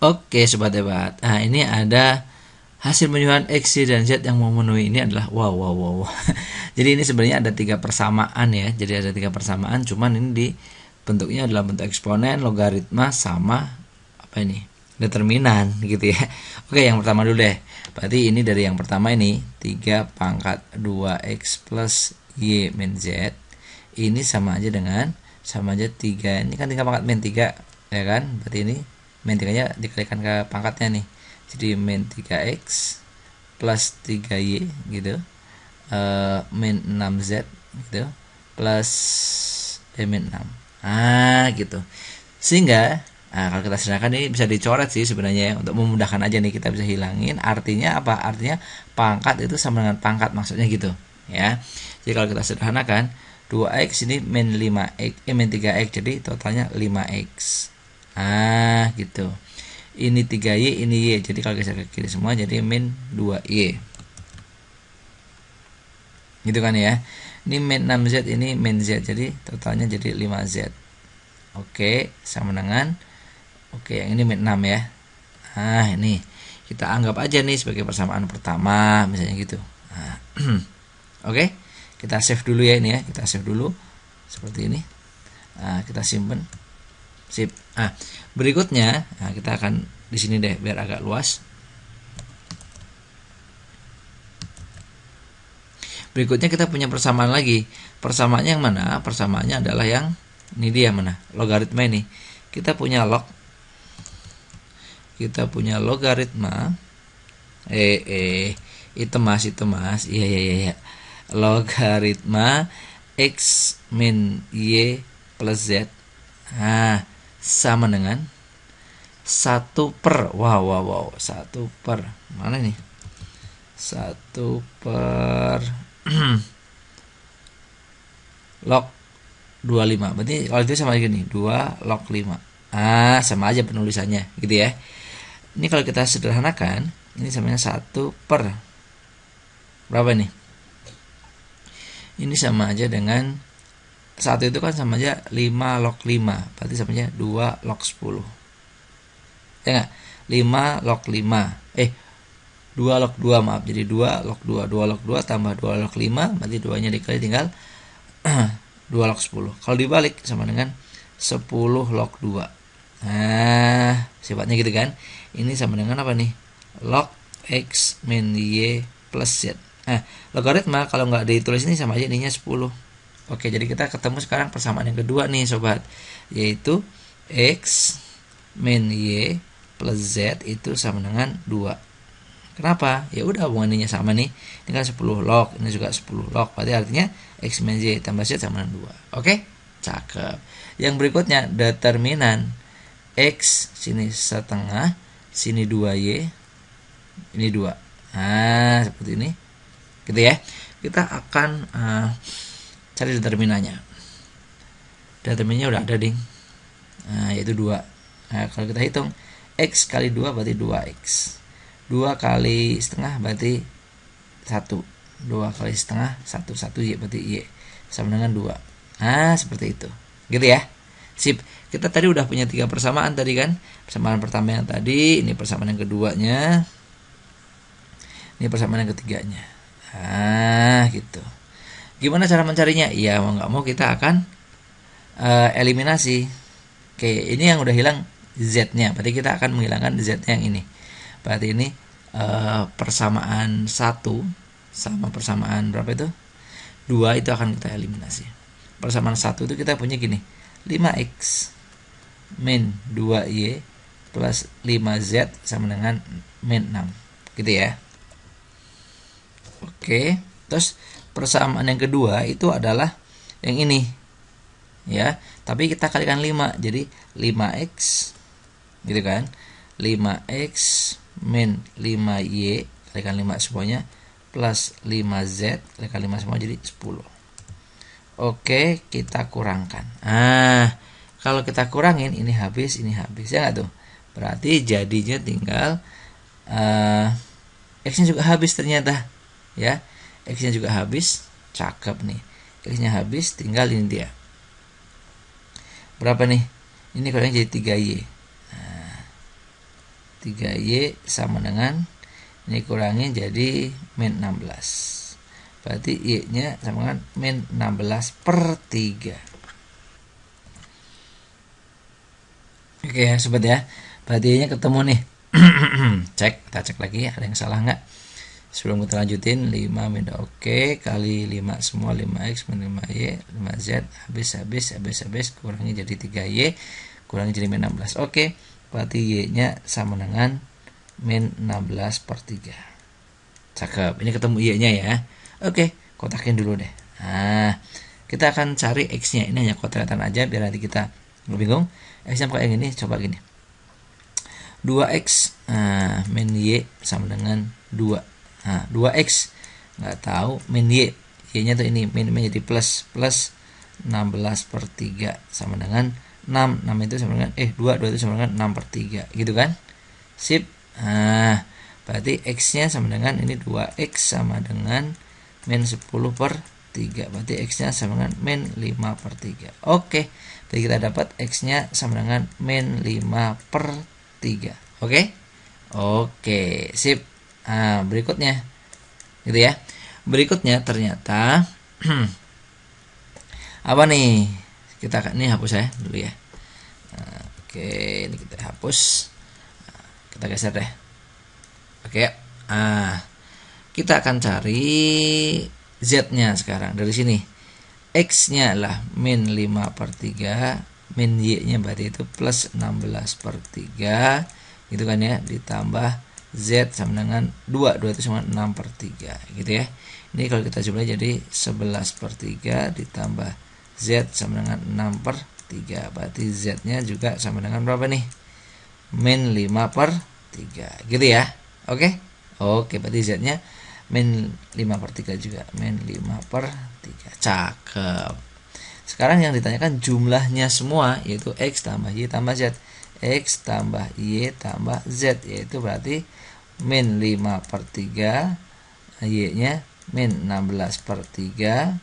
Oke sobat hebat. Nah ini ada hasil penyusunan X, Y, dan Z yang memenuhi. Ini adalah wow. Jadi ini sebenarnya ada 3 persamaan ya. Jadi ada 3 persamaan, cuman ini di bentuknya adalah bentuk eksponen, logaritma, sama apa ini, determinan gitu ya. Oke, yang pertama dulu deh. Berarti ini dari yang pertama ini 3 pangkat 2x plus y min z. Ini sama aja 3. Ini kan 3 pangkat min 3 ya kan. Berarti ini min 3 nya dikalikan ke pangkatnya nih. Jadi min 3x plus 3y gitu, min 6z gitu, plus min 6. Gitu. Sehingga kalau kita sederhanakan ini bisa dicoret sih sebenarnya ya, untuk memudahkan aja nih kita bisa hilangin. Artinya apa? Artinya pangkat itu sama dengan pangkat, maksudnya gitu ya. Jadi kalau kita sederhanakan 2x ini min 5x min 3x, jadi totalnya 5x. Gitu. Ini 3y, ini y. Jadi kalau geser ke kiri semua jadi min 2y. Gitu kan ya. Ini min 6z, ini min z. Jadi totalnya jadi 5z. Oke, sama dengan yang ini min 6 ya. Ini kita anggap aja nih sebagai persamaan pertama, misalnya gitu. Oke, kita save dulu ya ini ya. Kita save dulu seperti ini. Kita simpen. Sip. Berikutnya kita akan di sini deh biar agak luas. Berikutnya kita punya persamaan lagi. Persamaannya yang mana? Persamaannya adalah yang ini dia mana? Logaritma ini. Kita punya logaritma. Itu mas. Iya. Logaritma x min y plus z. Sama dengan 1 per wow 1 per mana nih, 1 per log 25. Berarti kalau itu sama gini 2 log 5. Sama aja penulisannya gitu ya. Ini kalau kita sederhanakan ini samanya 1 per berapa nih? Ini sama aja dengan 1 itu kan sama aja 5 log 5. Berarti sama aja 2 log 10. Ya enggak? 5 log 5. 2 log 2 maaf. Jadi 2 log 2. 2 log 2 tambah 2 log 5. Berarti 2-nya dikali tinggal 2 log 10. Kalau dibalik sama dengan 10 log 2. Sifatnya gitu kan. Ini sama dengan apa nih? Log x min y plus z. Logaritma kalau nggak ditulis ini sama aja ininya 10. Oke, jadi kita ketemu sekarang persamaan yang kedua nih sobat, yaitu x min y plus z itu sama dengan 2. Kenapa? Ya udah hubungannya sama nih. Ini kan 10 log, ini juga 10 log. Berarti artinya x min y tambah z sama dengan 2. Oke? Cakep. Yang berikutnya determinan x sini setengah, sini 2y, ini 2. Seperti ini. Gitu ya. Kita akan cari determinannya. Determinannya udah ada ding. Yaitu 2. Kalau kita hitung x kali 2 berarti 2x. 2 kali setengah berarti 1. 2 kali setengah 1 y berarti y sama dengan 2. Seperti itu. Gitu ya. Sip. Kita tadi udah punya 3 persamaan tadi kan. Persamaan pertama yang tadi, ini persamaan yang keduanya. Ini persamaan yang ketiganya. Gitu. Gimana cara mencarinya? Ya mau nggak mau kita akan eliminasi. Oke, ini yang udah hilang z-nya. Berarti kita akan menghilangkan z-nya yang ini. Berarti ini persamaan 1 sama persamaan berapa itu? 2 itu akan kita eliminasi. Persamaan 1 itu kita punya gini. 5x min 2y plus 5z sama dengan min 6. Gitu ya. Oke, terus persamaan yang kedua itu adalah yang ini ya, tapi kita kalikan 5, jadi 5x gitu kan, 5x min 5y kalikan 5 semuanya plus 5z kalikan 5 semua jadi 10. Oke, kita kurangkan. Kalau kita kurangin ini habis ya nggak tuh, berarti jadinya tinggal x nya juga habis ternyata ya. X-nya juga habis, cakep nih. X-nya habis, tinggal ini dia. Berapa nih? Ini kalau jadi 3y. 3Y sama dengan, ini kurangin jadi min 16. Berarti Y-nya sama dengan min 16 per 3. Oke ya sobat ya. Berarti Y-nya ketemu nih. Kita cek lagi ya, ada yang salah nggak? Sebelum kita lanjutin, 5 min oke, kali 5 semua 5x min 5y 5z habis kurangi jadi 3y kurangi jadi min 16. Oke, berarti y-nya sama dengan min 16 per 3. Cakep, ini ketemu y-nya ya. Oke, kotakin dulu deh. Nah, kita akan cari x-nya. Ini hanya kotakan aja biar nanti kita nggak bingung. X-nya pakai yang ini, coba gini. 2x min y sama dengan 2. Nah, 2x nggak tahu, min y nya tuh ini min jadi plus 16 per 3 sama dengan 6 itu sama dengan 2 itu sama dengan 6 per 3 gitu kan. Sip. Nah, berarti x nya sama dengan ini 2x sama dengan min 10 per 3, berarti x nya sama dengan min 5 per 3. Oke, jadi kita dapat x nya sama dengan min 5 per 3. Oke, sip. Nah, berikutnya gitu ya. Berikutnya ternyata apa nih? Kita ini hapus ya dulu ya. Nah, oke, ini kita hapus. Nah, kita geser deh. Oke. Kita akan cari z-nya sekarang dari sini. X-nya adalah min 5 per 3, min y-nya berarti itu plus 16 per 3 gitu kan ya, ditambah Z sama dengan 2 itu sama 6 per 3 gitu ya. Ini kalau kita jumlah jadi 11 per 3 ditambah Z sama dengan 6 per 3, berarti Z nya juga sama dengan berapa nih? Min 5 per 3 gitu ya. Oke, berarti Z nya min 5 per 3 juga, min 5 per 3. Cakep. Sekarang yang ditanyakan jumlahnya semua, yaitu X tambah Y tambah Z. X tambah Y tambah Z, yaitu berarti min 5 per 3, Y nya min 16 per 3,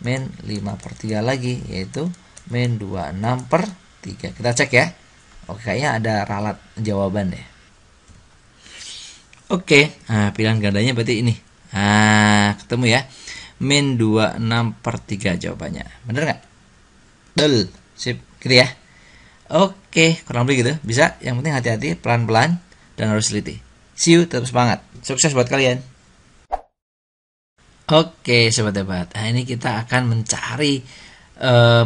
min 5 per 3 lagi, yaitu min 26 per 3. Kita cek ya. Oke, kayaknya ada ralat jawaban deh. Oke, nah pilihan gandanya berarti ini. Nah, ketemu ya. Min 26 per 3 jawabannya. Bener nggak? Betul. Sip, gitu ya. Oke, kurang lebih gitu. Bisa, yang penting hati-hati, pelan-pelan, dan harus teliti. See you, tetap semangat. Sukses buat kalian. Oke, sobat-sobat. Nah, ini kita akan mencari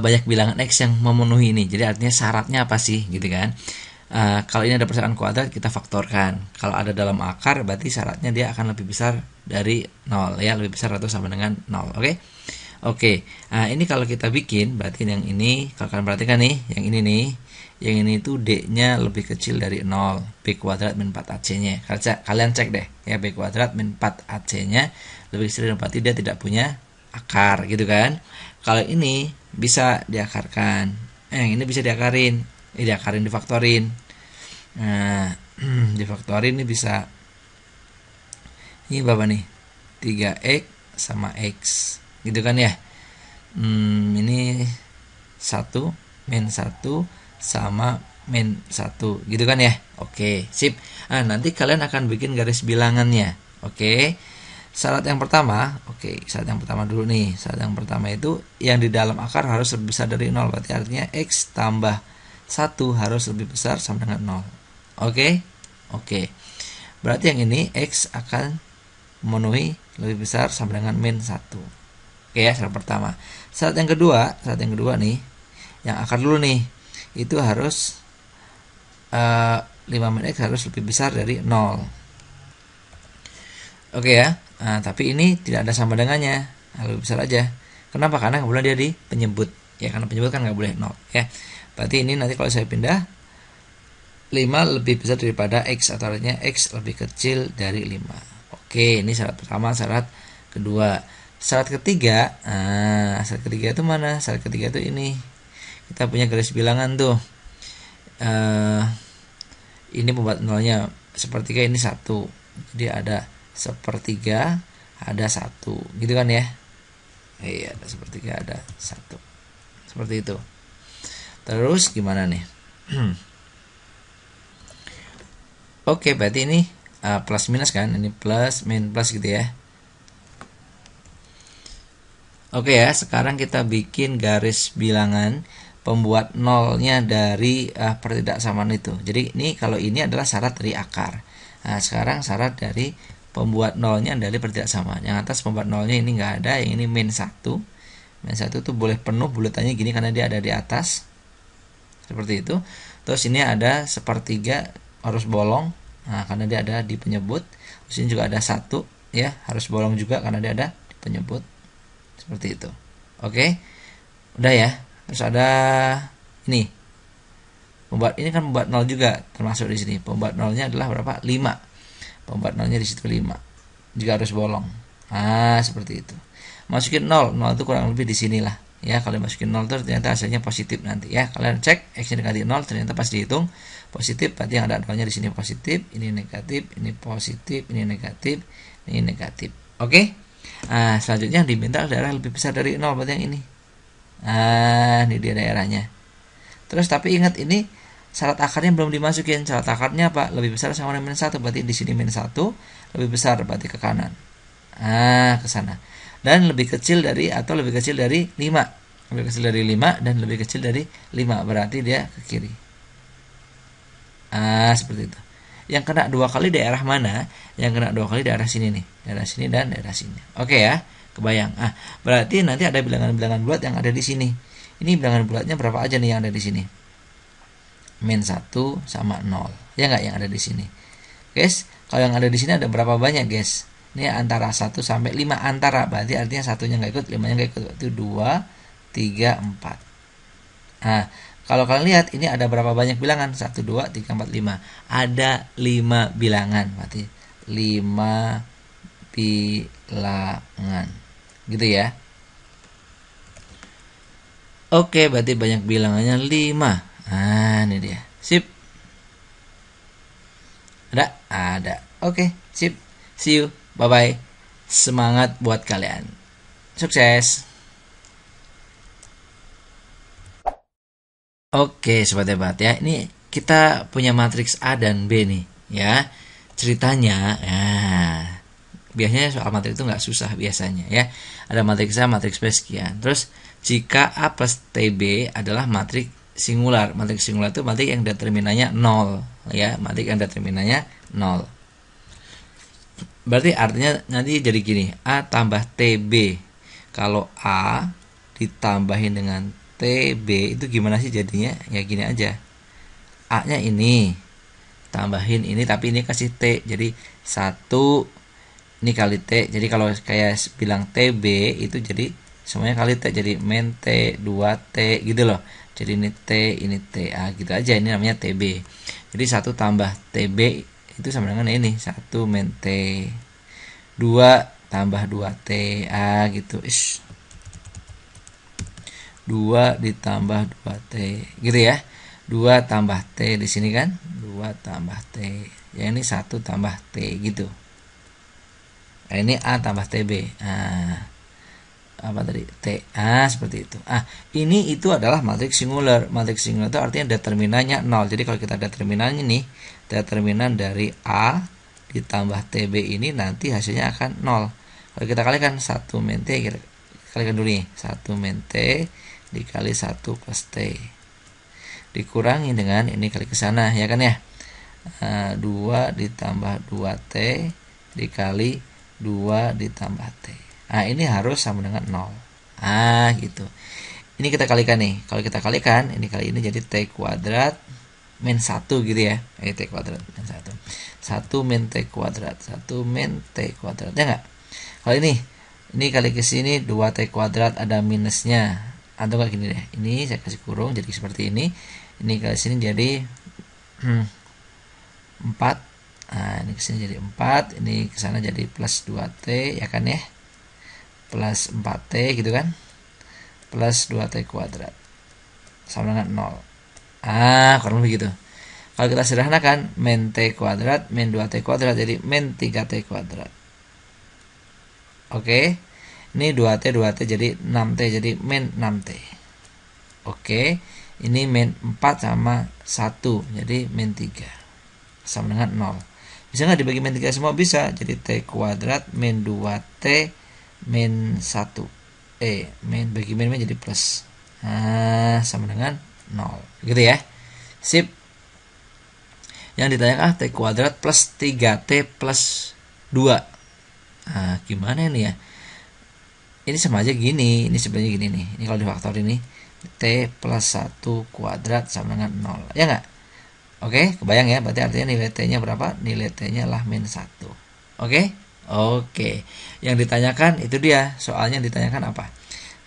banyak bilangan X yang memenuhi ini. Jadi artinya syaratnya apa sih, gitu kan? Kalau ini ada persamaan kuadrat, kita faktorkan. Kalau ada dalam akar, berarti syaratnya dia akan lebih besar dari 0 ya, lebih besar atau sama dengan 0. Oke. Nah, ini kalau kita bikin, berarti yang ini kalau kalian perhatikan nih, yang ini nih, yang ini tuh D-nya lebih kecil dari 0, B kuadrat min 4AC-nya. Kalian cek deh ya, B kuadrat min 4AC-nya lebih kecil dari 4, berarti dia tidak punya akar gitu kan. Kalau ini bisa diakarkan. Yang ini bisa diakarin, difaktorin. Nah, difaktorin ini bisa, ini berapa nih? 3x sama x gitu kan ya. Ini 1 min 1 sama min 1 gitu kan ya. Oke, sip. Nah, nanti kalian akan bikin garis bilangannya. Oke. Syarat yang pertama, syarat yang pertama dulu nih. Syarat yang pertama itu yang di dalam akar harus lebih besar dari 0. Berarti artinya x tambah 1 harus lebih besar sama dengan 0. Oke. Berarti yang ini x akan memenuhi lebih besar sama dengan min 1. Oke ya, syarat pertama. Syarat yang kedua nih, yang akar dulu nih, itu harus 5 min x harus lebih besar dari 0. Oke ya. Nah, tapi ini tidak ada sama dengannya, lebih besar aja. Kenapa? Karena kemudian dia di penyebut. Ya, karena penyebut kan nggak boleh 0 ya. Berarti ini nanti kalau saya pindah 5 lebih besar daripada x, atau artinya x lebih kecil dari 5. Oke, ini syarat pertama. Syarat kedua. Syarat ketiga, syarat ketiga itu mana? Syarat ketiga itu ini. Kita punya garis bilangan tuh. Ini pembuat nolnya sepertiga, ini 1. Jadi ada sepertiga, ada 1. Gitu kan ya? Iya, ada sepertiga, ada 1. Seperti itu. Terus gimana nih? Oke, berarti ini plus minus kan, ini plus min plus gitu ya. Oke ya, sekarang kita bikin garis bilangan pembuat nolnya dari pertidaksamaan itu. Jadi ini kalau ini adalah syarat dari akar. Nah, sekarang syarat dari pembuat nolnya dari pertidaksamaan. Yang atas pembuat nolnya ini nggak ada, yang ini min 1. Min 1 itu boleh penuh bulatannya gini karena dia ada di atas. Seperti itu. Terus ini ada sepertiga harus bolong. Nah, karena dia ada di penyebut. Terus ini juga ada 1 ya, harus bolong juga karena dia ada di penyebut. Seperti itu. Oke. Udah ya. Terus ada ini. Pembuat ini kan pembuat 0 juga termasuk di sini. Pembuat nolnya adalah berapa? 5. Pembuat nolnya di situ 5. Juga harus bolong. Nah, seperti itu. Masukin 0. 0 itu kurang lebih di sinilah. Ya, kalau masukin 0 itu ternyata hasilnya positif nanti ya. Kalian cek X dikali 0 ternyata pas dihitung positif, berarti yang ada nolnya di sini positif, ini negatif, ini positif, ini negatif, ini negatif. Oke? Nah, selanjutnya diminta daerah lebih besar dari 0 berarti yang ini. Nah, ini dia daerahnya. Terus tapi ingat ini syarat akarnya belum dimasukin. Syarat akarnya apa? Lebih besar sama dengan min 1, berarti di sini min 1 lebih besar berarti ke kanan. Nah, ke sana. Dan lebih kecil dari atau lebih kecil dari 5. Lebih kecil dari 5 dan lebih kecil dari 5, berarti dia ke kiri. Seperti itu. Yang kena 2 kali daerah mana? Yang kena 2 kali daerah sini nih. Daerah sini dan daerah sini. Oke ya, kebayang. Berarti nanti ada bilangan-bilangan bulat yang ada di sini. Ini bilangan bulatnya berapa aja nih yang ada di sini? Min 1 sama 0. Ya nggak yang ada di sini? Guys, kalau yang ada di sini ada berapa banyak, guys? Ini antara 1 sampai 5 antara. Berarti artinya satunya nggak ikut, 5-nya nggak ikut. Itu 2, 3, 4. Nah, kalau kalian lihat ini ada berapa banyak bilangan? 1, 2, 3, 4, 5. Ada 5 bilangan. Berarti 5 bilangan. Gitu ya. Oke, berarti banyak bilangannya 5. Nah, ini dia. Sip. Ada. Oke, sip. See you. Bye-bye. Semangat buat kalian. Sukses. Oke, sobat hebat ya. Ini kita punya matriks A dan B nih, ya. Ceritanya, biasanya soal matriks itu nggak susah biasanya ya. Ada matriks A, matriks B sekian. Terus jika A plus TB adalah matriks singular. Matriks singular itu matriks yang determinannya 0 ya. Matriks yang determinannya 0. Berarti artinya nanti jadi gini, A tambah TB. Kalau A ditambahin dengan TB itu gimana sih jadinya? Ya gini aja. A-nya ini tambahin ini, tapi ini kasih T. Jadi 1 ini kali T. Jadi kalau kayak bilang TB itu jadi semuanya kali T. Jadi min T 2T gitu loh. Jadi ini T, ini T. Gitu aja, ini namanya TB. Jadi 1 tambah TB itu sama dengan ini 1 min T 2 tambah 2T gitu. 2 ditambah 2T gitu ya. 2 tambah T di sini kan, 2 tambah T. Ya ini 1 tambah T gitu. Nah, ini A tambah TB. Apa tadi? T. Seperti itu. Ini itu adalah matriks singular. Matriks singular itu artinya determinannya 0. Jadi kalau kita determinannya nih, determinan dari A ditambah TB ini nanti hasilnya akan 0. Kalau kita kalikan 1 min T, kita kalikan dulu nih. 1 min T dikali 1 plus T. Dikurangi dengan ini kali ke sana, ya kan ya. 2 ditambah 2T dikali 2 ditambah T. Ini harus sama dengan 0. Gitu. Ini kita kalikan nih. Kalau kita kalikan, ini kali ini jadi T kuadrat min 1 gitu ya. T kuadrat min 1. 1 min T kuadrat. 1 min T kuadrat. Ya enggak? Kalau ini kali ke sini 2T kuadrat ada minusnya. Atau kayak gini deh. Ini saya kasih kurung jadi seperti ini. Ini ke sini jadi 4. Ini ke sini jadi 4. Ini ke sana jadi plus 2T ya kan ya. Plus 4T gitu kan. Plus 2T kuadrat. Sama dengan 0. Kurang lebih gitu. Kalau kita sederhanakan, min T kuadrat, min 2T kuadrat jadi min 3T kuadrat. Oke. Ini 2T jadi 6T jadi min 6T. Oke. Ini min 4 sama 1 jadi min 3. sama dengan 0. Bisa nggak dibagi min 3 semua? Bisa. Jadi T kuadrat min 2T min 1. Min bagi min jadi plus. Nah, sama dengan 0. Gitu ya. Sip. Yang ditanyakan T kuadrat plus 3T plus 2. Nah, gimana ini ya? Ini sama aja gini. Ini sebenarnya gini nih. Ini kalau difaktor ini T plus 1 kuadrat sama dengan 0. Ya nggak? Oke, kebayang ya. Berarti artinya nilai T-nya berapa? Nilai T-nya lah min 1. Oke? Oke. Yang ditanyakan itu dia. Soalnya yang ditanyakan apa?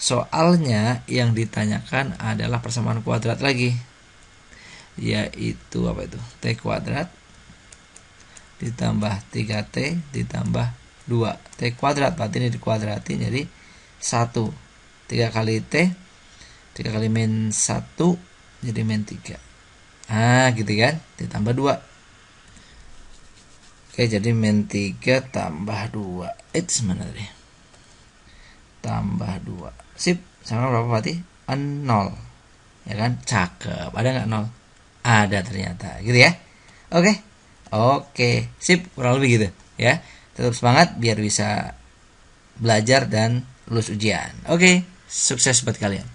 Soalnya yang ditanyakan adalah persamaan kuadrat lagi. Yaitu apa itu? T kuadrat ditambah 3T ditambah 2. T kuadrat berarti ini dikuadratin jadi 1. 3 kali T 3 kali min 1 jadi min 3. Nah gitu kan, ditambah 2. Oke, jadi min 3 tambah 2. It's mana tadi? Tambah 2. Sip, sama berapa berarti? 0. Ya kan? Cakep. Ada nggak 0? Ada ternyata. Gitu ya. Oke. Sip, kurang lebih gitu ya. Tetap semangat biar bisa belajar dan lulus ujian. Oke, sukses buat kalian.